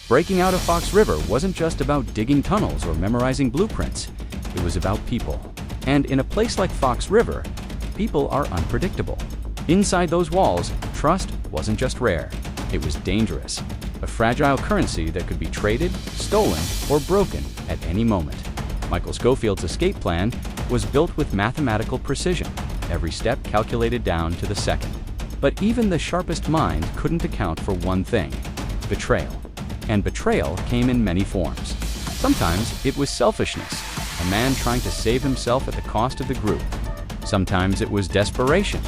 Breaking out of Fox River wasn't just about digging tunnels or memorizing blueprints. It was about people. And in a place like Fox River, people are unpredictable. Inside those walls, trust wasn't just rare. It was dangerous. A fragile currency that could be traded, stolen, or broken at any moment. Michael Scofield's escape plan was built with mathematical precision, every step calculated down to the second. But even the sharpest mind couldn't account for one thing: betrayal. And betrayal came in many forms. Sometimes it was selfishness, a man trying to save himself at the cost of the group. Sometimes it was desperation,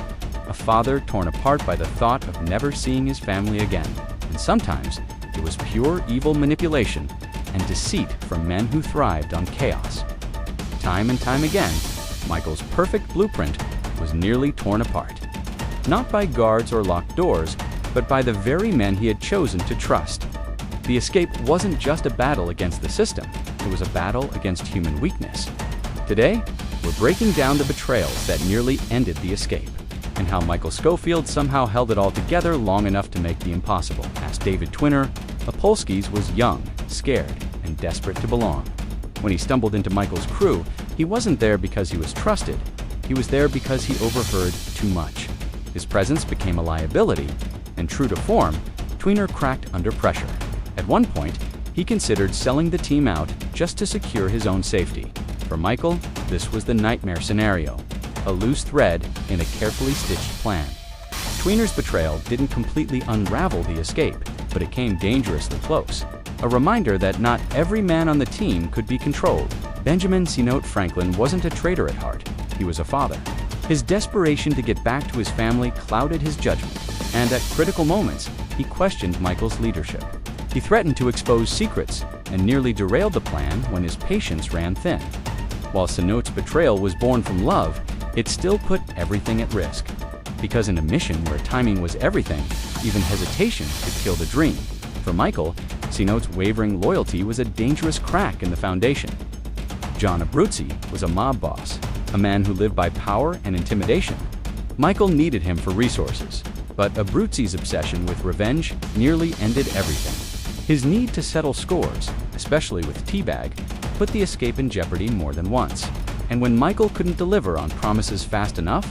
a father torn apart by the thought of never seeing his family again. And sometimes it was pure evil manipulation and deceit from men who thrived on chaos. Time and time again, Michael's perfect blueprint was nearly torn apart. Not by guards or locked doors, but by the very men he had chosen to trust. The escape wasn't just a battle against the system, it was a battle against human weakness. Today, we're breaking down the betrayals that nearly ended the escape, and how Michael Scofield somehow held it all together long enough to make the impossible. As David Tweener, Apolsky's was young, scared, and desperate to belong. When he stumbled into Michael's crew, he wasn't there because he was trusted. He was there because he overheard too much. His presence became a liability, and true to form, Tweener cracked under pressure. At one point, he considered selling the team out just to secure his own safety. For Michael, this was the nightmare scenario, a loose thread in a carefully stitched plan. Tweener's betrayal didn't completely unravel the escape, but it came dangerously close. A reminder that not every man on the team could be controlled. Benjamin Franklin wasn't a traitor at heart, he was a father. His desperation to get back to his family clouded his judgment, and at critical moments, he questioned Michael's leadership. He threatened to expose secrets and nearly derailed the plan when his patience ran thin. While Sinot's betrayal was born from love, it still put everything at risk. Because in a mission where timing was everything, even hesitation could kill the dream. For Michael, Sinot's wavering loyalty was a dangerous crack in the foundation. John Abruzzi was a mob boss, a man who lived by power and intimidation. Michael needed him for resources, but Abruzzi's obsession with revenge nearly ended everything. His need to settle scores, especially with Teabag, put the escape in jeopardy more than once. And when Michael couldn't deliver on promises fast enough,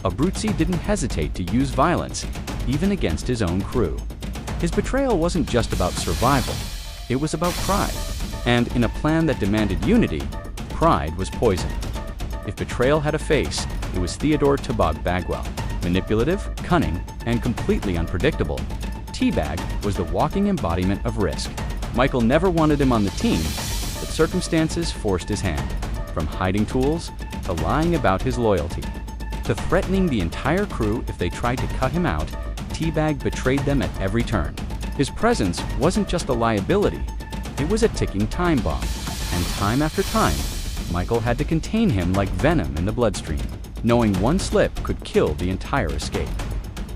Abruzzi didn't hesitate to use violence, even against his own crew. His betrayal wasn't just about survival, it was about pride. And in a plan that demanded unity, pride was poison. If betrayal had a face, it was Theodore Tubog Bagwell. Manipulative, cunning, and completely unpredictable, Teabag was the walking embodiment of risk. Michael never wanted him on the team, but circumstances forced his hand. From hiding tools, to lying about his loyalty, to threatening the entire crew if they tried to cut him out, Teabag betrayed them at every turn. His presence wasn't just a liability, it was a ticking time bomb. And time after time, Michael had to contain him like venom in the bloodstream, knowing one slip could kill the entire escape.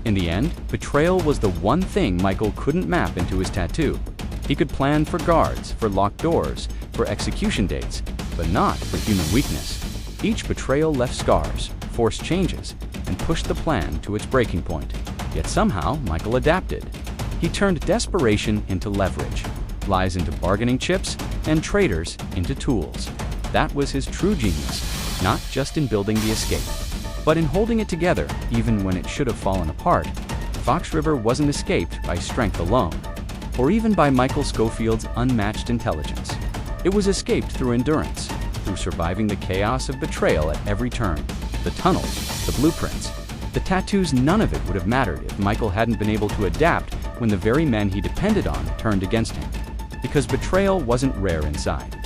In the end, betrayal was the one thing Michael couldn't map into his tattoo. He could plan for guards, for locked doors, for execution dates, but not for human weakness. Each betrayal left scars, forced changes, and pushed the plan to its breaking point. Yet somehow, Michael adapted. He turned desperation into leverage, lies into bargaining chips, and traitors into tools. That was his true genius, not just in building the escape, but in holding it together even when it should have fallen apart. Fox River wasn't escaped by strength alone, or even by Michael Scofield's unmatched intelligence. It was escaped through endurance, through surviving the chaos of betrayal at every turn. The tunnels, the blueprints, the tattoos, none of it would have mattered if Michael hadn't been able to adapt when the very men he depended on turned against him. Because betrayal wasn't rare inside.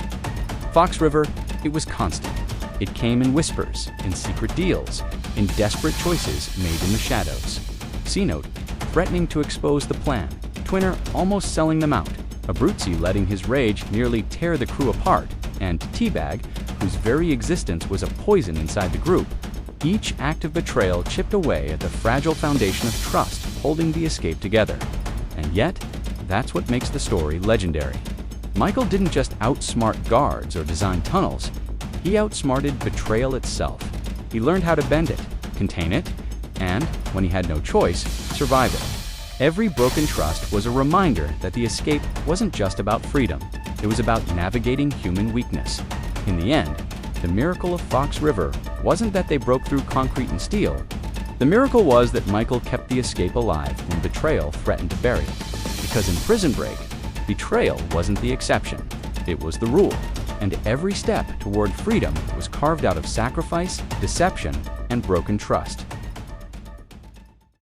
Fox River, it was constant. It came in whispers, in secret deals, in desperate choices made in the shadows. Sinot, threatening to expose the plan. Tweener almost selling them out. Abruzzi letting his rage nearly tear the crew apart. And Teabag, whose very existence was a poison inside the group. Each act of betrayal chipped away at the fragile foundation of trust holding the escape together. And yet, that's what makes the story legendary. Michael didn't just outsmart guards or design tunnels. He outsmarted betrayal itself. He learned how to bend it, contain it, and, when he had no choice, survive it. Every broken trust was a reminder that the escape wasn't just about freedom, it was about navigating human weakness. In the end, the miracle of Fox River wasn't that they broke through concrete and steel. The miracle was that Michael kept the escape alive when betrayal threatened to bury it. Because in Prison Break, betrayal wasn't the exception, it was the rule. And every step toward freedom was carved out of sacrifice, deception, and broken trust.